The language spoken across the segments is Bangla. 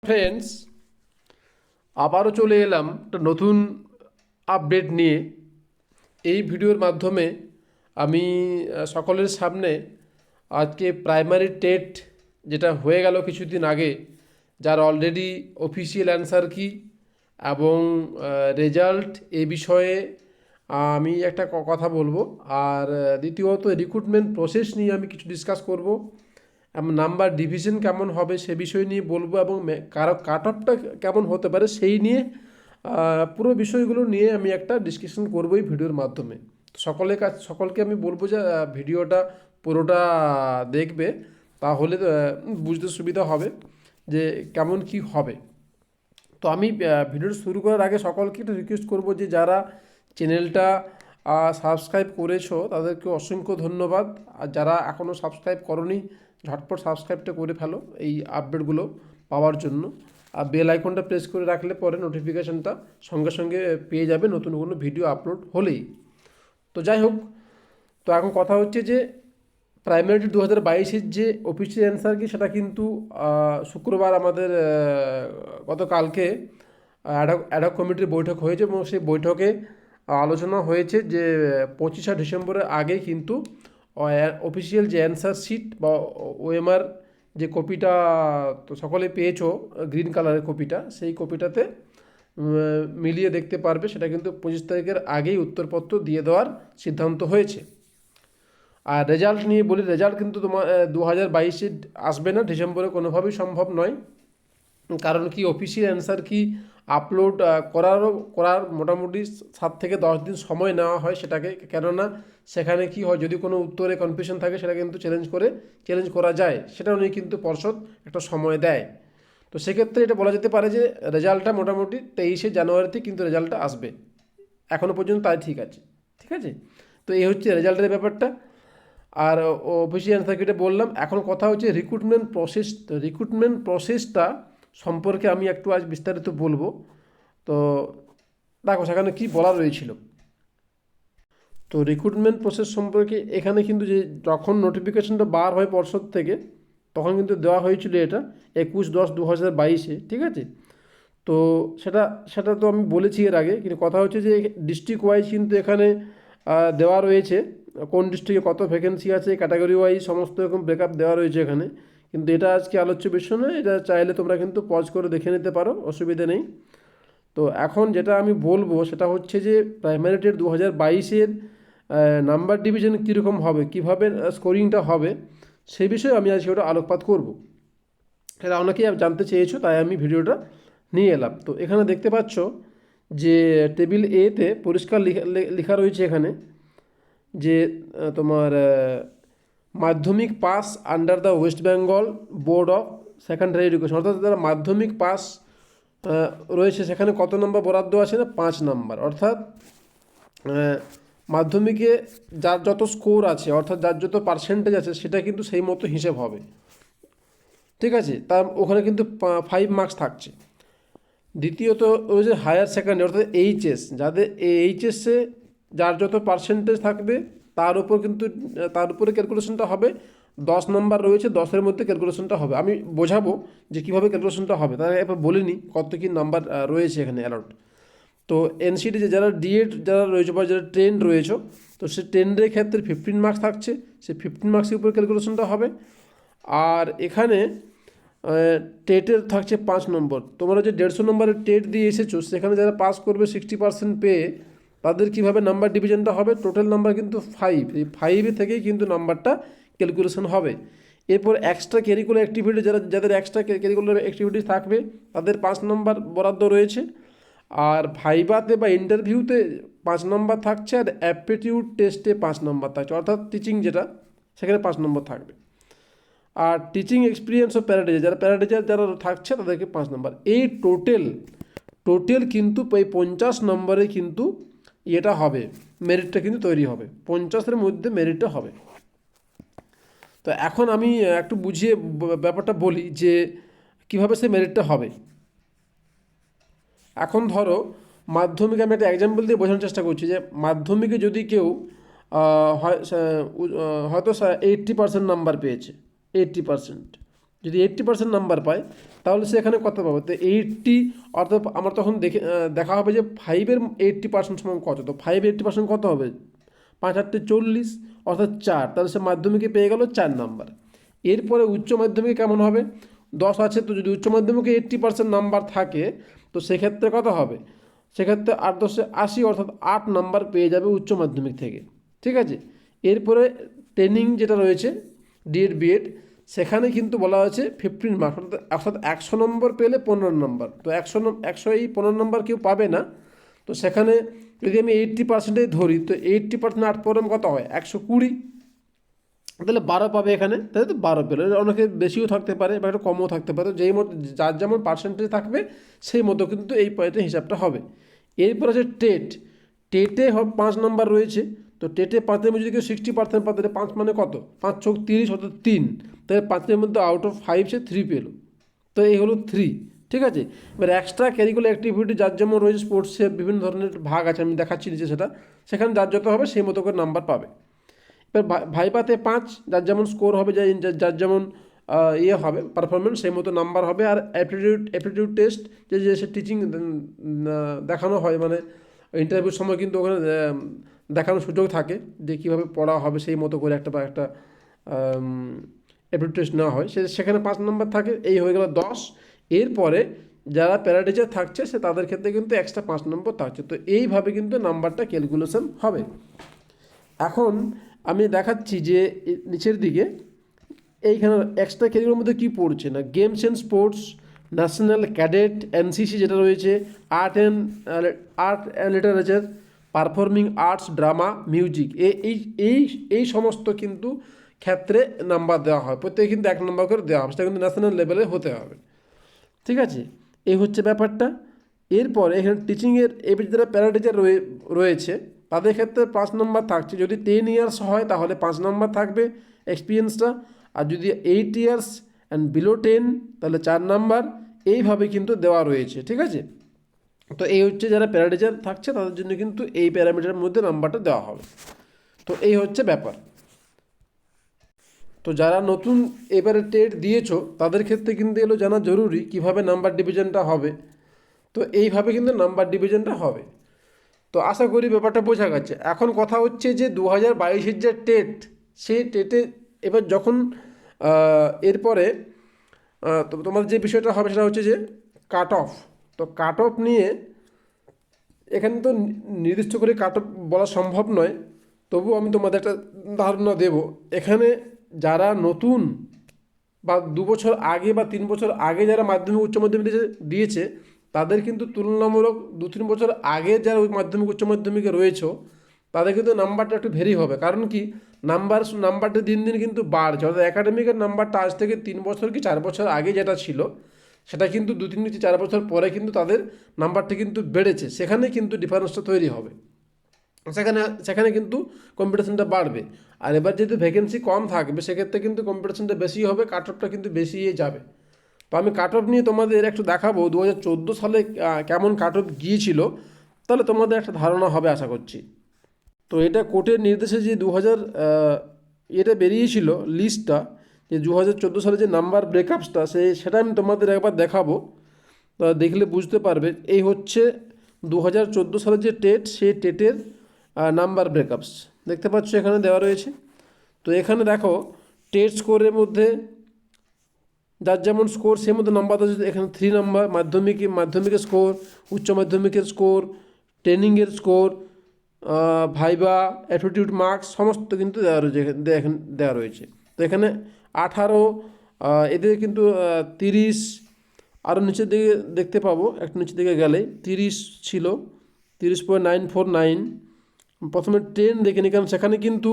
ফ্রেন্ডস, আবারও চলে এলাম একটা নতুন আপডেট নিয়ে। এই ভিডিওর মাধ্যমে আমি সকলের সামনে আজকে প্রাইমারি টেট যেটা হয়ে গেল কিছুদিন আগে, যার অলরেডি অফিসিয়াল অ্যান্সার কি এবং রেজাল্ট এ বিষয়ে আমি একটা কথা বলবো। আর দ্বিতীয়ত রিক্রুটমেন্ট প্রসেস নিয়ে আমি কিছু ডিসকাস করব এবং নাম্বার ডিভিশন কেমন হবে সে বিষয় নিয়ে বলবো, এবং কারো কাট অফটা কেমন হতে পারে সেই নিয়ে পুরো বিষয়গুলো নিয়ে আমি একটা ডিসকাশন করবো এই ভিডিওর মাধ্যমে। সকলকে আমি বলবো যে ভিডিওটা পুরোটা দেখবে, তাহলে বুঝতে সুবিধা হবে যে কেমন কি হবে। তো আমি ভিডিওটা শুরু করার আগে সকলকে একটা রিকোয়েস্ট করবো যে যারা চ্যানেলটা সাবস্ক্রাইব করেছো তাদেরকে অসংখ্য ধন্যবাদ। আর যারা এখনও সাবস্ক্রাইব করনি, ঝটপট সাবস্ক্রাইবটা করে ফেলো এই আপডেটগুলো পাওয়ার জন্য। আর বেল আইকনটা প্রেস করে রাখলে পরে নোটিফিকেশানটা সঙ্গে সঙ্গে পেয়ে যাবে নতুন কোনো ভিডিও আপলোড হলেই। তো যাই হোক, তো এখন কথা হচ্ছে যে প্রাইমারি 2022-এর যে অফিসিয়াল অ্যান্সার কি সেটা কিন্তু শুক্রবার আমাদের গতকালকে অ্যাডহক কমিটির বৈঠক হয়েছে, এবং সেই বৈঠকে আলোচনা হয়েছে যে 25শে ডিসেম্বরের আগে কিন্তু অফিসিয়াল যে অ্যান্সার শিট বা ওএমআর যে কপিটা তো সকলে পেয়েছো, গ্রিন কালারের কপিটা, সেই কপিটাতে মিলিয়ে দেখতে পারবে। সেটা কিন্তু 25 তারিখের আগেই উত্তরপত্র দিয়ে দেওয়ার সিদ্ধান্ত হয়েছে। আর রেজাল্ট নিয়ে বলি, রেজাল্ট কিন্তু তোমার 2022-এ আসবে না, ডিসেম্বরে কোনোভাবেই সম্ভব নয়। কারণ কি, অফিসিয়াল অ্যান্সার কি আপলোড করার মোটামুটি 7 থেকে 10 দিন সময় নেওয়া হয় সেটাকে। কেননা সেখানে কি হয়, যদি কোনো উত্তরে কনফিউশন থাকে সেটা কিন্তু চ্যালেঞ্জ করা যায়, সেটাও নিয়ে কিন্তু পর্ষদ একটা সময় দেয়। তো সেক্ষেত্রে এটা বলা যেতে পারে যে রেজাল্টটা মোটামুটি 23শে জানুয়ারিতে কিন্তু রেজাল্টটা আসবে, এখনও পর্যন্ত তাই ঠিক আছে। ঠিক আছে, তো এই হচ্ছে রেজাল্টের ব্যাপারটা। আর অফিসিয়াল অ্যান্সার কিটা বললাম। এখন কথা হচ্ছে রিক্রুটমেন্ট প্রসেসটা সম্পর্কে আমি একটু আজ বিস্তারিত বলবো। তো দেখো সেখানে কী বলা রয়েছিল। তো রিক্রুটমেন্ট প্রসেস সম্পর্কে এখানে কিন্তু যে যখন নোটিফিকেশনটা বার হয় পর্ষদ থেকে, তখন কিন্তু দেওয়া হয়েছিল এটা 21/10/2022-এ। ঠিক আছে, তো সেটা সেটা তো আমি বলেছি এর আগে, কিন্তু কথা হচ্ছে যে ডিস্ট্রিক্ট ওয়াইজ কিন্তু এখানে দেওয়া রয়েছে কোন ডিস্ট্রিক্টে কত ভ্যাকেন্সি আছে, ক্যাটাগরি ওয়াইজ সমস্ত রকম ব্রেকআপ দেওয়া রয়েছে এখানে। কিন্তু এটা আজকে আলোচ্য বিষয় নয়, এটা চাইলে তোমরা কিন্তু পজ করে দেখে নিতে পারো, অসুবিধা নেই। তো এখন যেটা আমি বলবো সেটা হচ্ছে যে প্রাইমারি টেট 2022-এর নাম্বার ডিভিশন কীরকম হবে, কীভাবে স্কোরিংটা হবে, সেই বিষয়ে আমি আজকে ওটা আলোকপাত করব। এটা অনেকেই জানতে চেয়েছো, তাই আমি ভিডিওটা নিয়ে এলাম। তো এখানে দেখতে পাচ্ছ যে টেবিল এতে পরিষ্কার লেখা রয়েছে এখানে যে তোমার মাধ্যমিক pass under the West Bengal board of secondary education, অর্থাৎ যারা মাধ্যমিক পাস রয়েছে সেখানে কত নম্বর বরাদ্দ আছে না, 5 নম্বর। অর্থাৎ মাধ্যমিকে যার যত স্কোর আছে, অর্থাৎ যার যত পার্সেন্টেজ আছে, সেটা কিন্তু সেই মতো হিসেব হবে। ঠিক আছে, তার ওখানে কিন্তু 5 মার্কস থাকছে। দ্বিতীয়ত ওই যে হায়ার সেকেন্ডারি অর্থাৎ এইচএস, যাদের এইচএসে যার যত পার্সেন্টেজ থাকবে তার উপরে ক্যালকুলেশনটা হবে। 10 নম্বর রয়েছে, 10-এর মধ্যে ক্যালকুলেশনটা হবে। আমি বোঝাবো যে কীভাবে ক্যালকুলেশনটা হবে, তার এবার বলিনি কত কী নাম্বার রয়েছে এখানে অ্যালাউড। তো এনসিটি যে যারা ডিএড যারা রয়েছে বা যারা ট্রেন্ড রয়েছে, তো সে ট্রেন্ডের ক্ষেত্রে 15 মার্কস থাকছে, সেই 15 মার্কসের উপরে ক্যালকুলেশনটা হবে। আর এখানে টেটের থাকছে 5 নম্বর। তোমরা যে 150 নম্বরের টেট দিয়ে এসেছো, সেখানে যারা পাস করবে 60% পেয়ে, তাদের কীভাবে নাম্বার ডিভিশনটা হবে, টোটাল নাম্বার কিন্তু 5, এই 5 থেকেই কিন্তু নাম্বারটা ক্যালকুলেশন হবে। এরপর এক্সট্রা ক্যারিকুলার অ্যাক্টিভিটি, যাদের এক্সট্রা ক্যারিকুলার অ্যাক্টিভিটি থাকবে তাদের 5 নম্বর বরাদ্দ রয়েছে। আর ভাইভাতে বা ইন্টারভিউতে 5 নম্বর থাকছে, আর অ্যাপটিটিউড টেস্টে 5 নম্বর থাকছে, অর্থাৎ টিচিং যেটা সেখানে 5 নম্বর থাকবে। আর টিচিং এক্সপিরিয়েন্স ও প্যারাটিচার যারা থাকছে তাদেরকে 5 নম্বর। এই টোটাল কিন্তু এই 50 নম্বরে কিন্তু এটা হবে, মেরিটটা কিন্তু তৈরি হবে, 50-এর মধ্যে মেরিটটা হবে। তো এখন আমি একটু বুঝিয়ে ব্যাপারটা বলি যে কীভাবে সে মেরিটটা হবে। এখন ধরো মাধ্যমিকে, আমি একটা এক্সাম্পল দিয়ে বোঝানোর চেষ্টা করছি যে মাধ্যমিকে যদি কেউ হয়তো 80% নাম্বার পেয়েছে, 80%, যদি 80% নাম্বার পায় তাহলে সে এখানে কত পাবে? তো 80 অর্থাৎ আমরা তখন দেখা হবে যে 5-এর 80% সমান কত। তো 5 80% কত হবে? 5 8 40 অর্থাৎ 4। তাহলে সে মাধ্যমিকে পেয়ে গেল 4 নাম্বার। এরপরে উচ্চ মাধ্যমিকে কেমন হবে? 10 আছে, তো যদি উচ্চ মাধ্যমিকে 80% নাম্বার থাকে তো সেক্ষেত্রে কত হবে? সেক্ষেত্রে 8 10 80 অর্থাৎ 8 নাম্বার পেয়ে যাবে উচ্চ মাধ্যমিক থেকে। ঠিক আছে। এরপরে ট্রেনিং যেটা রয়েছে ডিএড বিএড, সেখানে কিন্তু বলা হয়েছে 15 মার্কস, অর্থাৎ 100 নম্বর পেলে 15 নম্বর। তো 100 এই 15 নম্বর কেউ পাবে না। তো সেখানে যদি আমি 80%-এই ধরি তো 80% 8 পরম কত হয়? 120। তাহলে 12 পাবে এখানে, তাহলে তো 12 পেলে। অনেকে বেশিও থাকতে পারে বা একটু কমও থাকতে পারে, যেই মতো যার যেমন পার্সেন্টেজ থাকবে সেই মতো কিন্তু এই পয়েন্টের হিসাবটা হবে। এরপর আছে টেট। টেটে 5 নাম্বার রয়েছে। তো টেটে 5-এর মধ্যে যদি কেউ 60% পায় তাহলে 5 মানে কত? 5 × 30 অর্থাৎ 3। তাহলে 5-এর মধ্যে আউট অফ 5 সে 3 পেল। তো এই হলো 3। ঠিক আছে। এবার এক্সট্রা ক্যারিকুলার অ্যাক্টিভিটি যার যেমন রয়েছে, স্পোর্টসে বিভিন্ন ধরনের ভাগ আছে, আমি দেখাচ্ছি নিচে সেটা, সেখানে যার যত হবে সেই মতো করে নাম্বার পাবে। এবার ভাইভাতে 5, যার যেমন স্কোর হবে, যার যেমন ইয়ে হবে পারফরমেন্স সেই মতো নাম্বার হবে। আর অ্যাপটিটিউড টেস্ট যে সে টিচিং দেখানো হয়, মানে ইন্টারভিউর সময় কিন্তু ওখানে দেখানোর সুযোগ থাকে যে কীভাবে পড়া হবে, সেই মতো করে একটা অ্যাপটিটিউড টেস্ট নেওয়া হয়, সেখানে 5 নাম্বার থাকে। এই হয়ে গেল 10। এরপরে যারা প্যারা টিচার থাকছে সে তাদের ক্ষেত্রে কিন্তু এক্সট্রা 5 নম্বর থাকছে। তো এইভাবে কিন্তু নাম্বারটা ক্যালকুলেশন হবে। এখন আমি দেখাচ্ছি যে নিচের দিকে এইখানে এক্সট্রা ক্যারিকুলার মধ্যে কী পড়ছে না, games and sports, national cadet, NCC যেটা রয়েছে, art and literature, performing arts, drama, music, এই এই এই সমস্ত কিন্তু ক্ষেত্রে নাম্বার দেওয়া হয়। প্রত্যেকে কিন্তু 1 নম্বর করে দেওয়া হবে, সেটা কিন্তু ন্যাশনাল লেভেলে হতে হবে। ঠিক আছে, এই হচ্ছে ব্যাপারটা। এরপর এখানে টিচিংয়ের এবার যারা প্যারা টিচার রয়েছে তাদের ক্ষেত্রে 5 নম্বর থাকছে। যদি 10 ইয়ার্স হয় তাহলে 5 নম্বর থাকবে এক্সপিরিয়েন্সটা। আর যদি 8 ইয়ার্স অ্যান্ড বিলো 10 তাহলে 4 নাম্বার। এইভাবে কিন্তু দেওয়া রয়েছে। ঠিক আছে। তো এই হচ্ছে যারা প্যারা টিচার থাকছে তাদের জন্য কিন্তু এই প্যারামিটারের মধ্যে নাম্বারটা দেওয়া হবে। তো এই হচ্ছে ব্যাপার। তো যারা নতুন এবারে টেট দিয়েছো তাদের ক্ষেত্রে কিন্তু এগুলো জানা জরুরি কিভাবে নাম্বার ডিভিশনটা হবে। তো এইভাবে কিন্তু নাম্বার ডিভিশনটা হবে। তো আশা করি ব্যাপারটা বোঝা গেছে। এখন কথা হচ্ছে যে 2022-এর যে টেট, সেই টেটে এবার যখন এরপরে তোমাদের যে বিষয়টা হবে সেটা হচ্ছে যে কাট অফ। তো কাট অফ নিয়ে এখানে তো নির্দিষ্ট করে কাট অফ বলা সম্ভব নয়, তবুও আমি তোমাদের একটা ধারণা দেব। এখানে যারা নতুন বা 2 বছর আগে বা 3 বছর আগে যারা মাধ্যমিক উচ্চ মাধ্যমিক দিয়েছে তাদের কিন্তু তুলনামূলক 2-3 বছর আগে যারা ওই মাধ্যমিক উচ্চ মাধ্যমিকে রয়েছে তাদের কিন্তু নাম্বারটা একটু ভেরি হবে। কারণ কি, নাম্বারটা দিন দিন কিন্তু বাড়ছে। অর্থাৎ একাডেমিকের নাম্বারটা আজ থেকে 3 বছর কি 4 বছর আগে যেটা ছিল সেটা কিন্তু 2-3 কি 4 বছর পরে কিন্তু তাদের নাম্বারটা কিন্তু বেড়েছে। সেখানে কিন্তু ডিফারেন্সটা তৈরি হবে। সেখানে কিন্তু কম্পিটিশনটা বাড়বে। আর এবার যেহেতু ভ্যাকেন্সি কম থাকবে সেক্ষেত্রে কিন্তু কম্পিটিশনটা বেশি হবে, কাট অফটা কিন্তু বেশি যাবে। তো আমি কাট অফ নিয়ে তোমাদের একটু দেখাবো 2014 সালে কেমন কাট অফ গিয়েছিল, তাহলে তোমাদের একটা ধারণা হবে আশা করছি। তো এটা কোর্টের নির্দেশে যে 2000 এটা বেরিয়েছিল লিস্টটা, যে 2014 সালে যে নাম্বার ব্রেকআপসটা সেটা আমি তোমাদের একবার দেখাবো, তো দেখলে বুঝতে পারবে। এই হচ্ছে 2014 সালের যে টেট, সেই টেটের নাম্বার ব্রেকআপস দেখতে পাচ্ছ এখানে দেওয়া রয়েছে। তো এখানে দেখো টেট স্কোরের মধ্যে যার যেমন স্কোর সেই মধ্যে নাম্বার আছে। এখানে 3 নাম্বার মাধ্যমিকের স্কোর, উচ্চ মাধ্যমিকের স্কোর, ট্রেনিংয়ের স্কোর, ভাইবা, অ্যাপটিটিউড মার্কস সমস্ত কিন্তু দেওয়া রয়েছে, এখানে দেওয়া রয়েছে। তো এখানে 18, এদের কিন্তু 30, আরও নিচের দিকে দেখতে পাবো, একটু নিচের দিকে গেলে 30 ছিল, 30.949। প্রথমে 10 দেখে নিই, কারণ সেখানে কিন্তু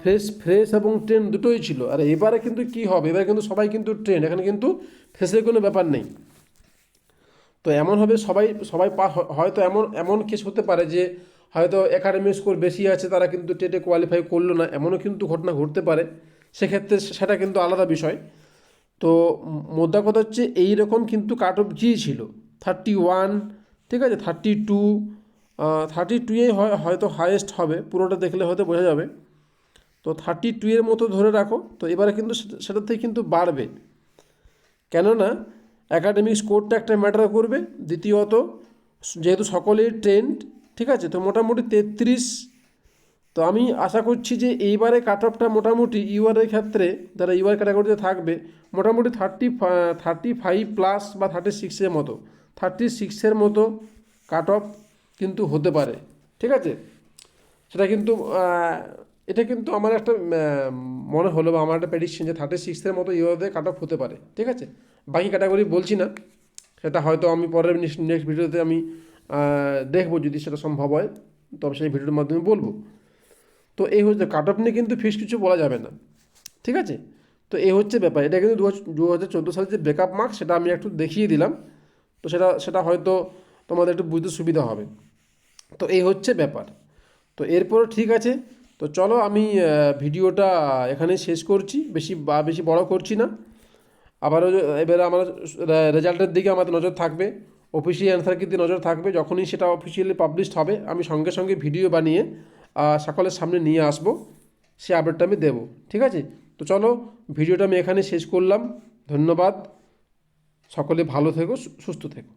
ফ্রেশ এবং ট্রেন দুটোই ছিল। আর এবারে কিন্তু কি হবে, এবারে কিন্তু সবাই কিন্তু ট্রেন, এখানে কিন্তু ফ্রেশের কোনো ব্যাপার নেই। তো এমন হবে সবাই হয়তো এমন কেস হতে পারে যে হয়তো একাডেমিক স্কোর বেশি আছে তারা কিন্তু টেটে কোয়ালিফাই করলো না, এমনও কিন্তু ঘটনা ঘটতে পারে। সেক্ষেত্রে সেটা কিন্তু আলাদা বিষয়। তো মোদ্দা কথা হচ্ছে এইরকম কিন্তু কাট অফ গিয়েছিল 31। ঠিক আছে, 32, 32-এই হয়তো হায়েস্ট হবে, পুরোটা দেখলে হয়তো বোঝা যাবে। তো 32 এর মতো ধরে রাখো। তো এবারে কিন্তু সেটার থেকে কিন্তু বাড়বে। কেননা অ্যাকাডেমিক স্কোরটা একটা ম্যাটার করবে। দ্বিতীয়ত যেহেতু সকলেই ট্রেন্ড, ঠিক আছে, তো মোটামুটি 33। তো আমি আশা করছি যে এইবারে কাট অফটা মোটামুটি ইউআরের ক্ষেত্রে যারা ইউআর ক্যাটাগরিতে থাকবে মোটামুটি 35 প্লাস বা 36-এর মতো, 36-এর মতো কাট অফ কিন্তু হতে পারে, ঠিক আছে। সেটা কিন্তু এটা কিন্তু আমার একটা মনে হলো বা আমার একটা প্রেডিকশন যে 36-এর মতো ইউআরতে কাট অফ হতে পারে, ঠিক আছে। বাকি ক্যাটাগরি বলছি না, সেটা হয়তো আমি পরের নেক্সট ভিডিওতে আমি দেখবো যদি সেটা সম্ভব হয়, তবে সেই ভিডিওর মাধ্যমে বলবো। তো এই হচ্ছে কাট অফ নিয়ে কিন্তু ফিক্স কিছু বলা যাবে না, ঠিক আছে। তো এই হচ্ছে ব্যাপার। এটা কিন্তু 2014 সালের যে ব্রেকআপ মার্কস সেটা আমি একটু দেখিয়ে দিলাম, তো সেটা হয়তো তোমাদের একটু বুঝতে সুবিধা হবে। তো এই হচ্ছে ব্যাপার। তো এরপর ঠিক আছে, তো চলো আমি ভিডিওটা এখানেই শেষ করছি, বেশি বড় করছি না। আবারও এবারে আমার রেজাল্টের দিকে আমাদের নজর থাকবে, অফিসিয়াল অ্যান্সার কিন্তু নজর থাকবে। যখনই সেটা অফিসিয়ালি পাবলিশড হবে আমি সঙ্গে সঙ্গে ভিডিও বানিয়ে সকলের সামনে নিয়ে আসবো, সে আপডেটটা আমি দেবো, ঠিক আছে। তো চলো ভিডিওটা আমি এখানে শেষ করলাম। ধন্যবাদ, সকলে ভালো থেকো, সুস্থ থেকো।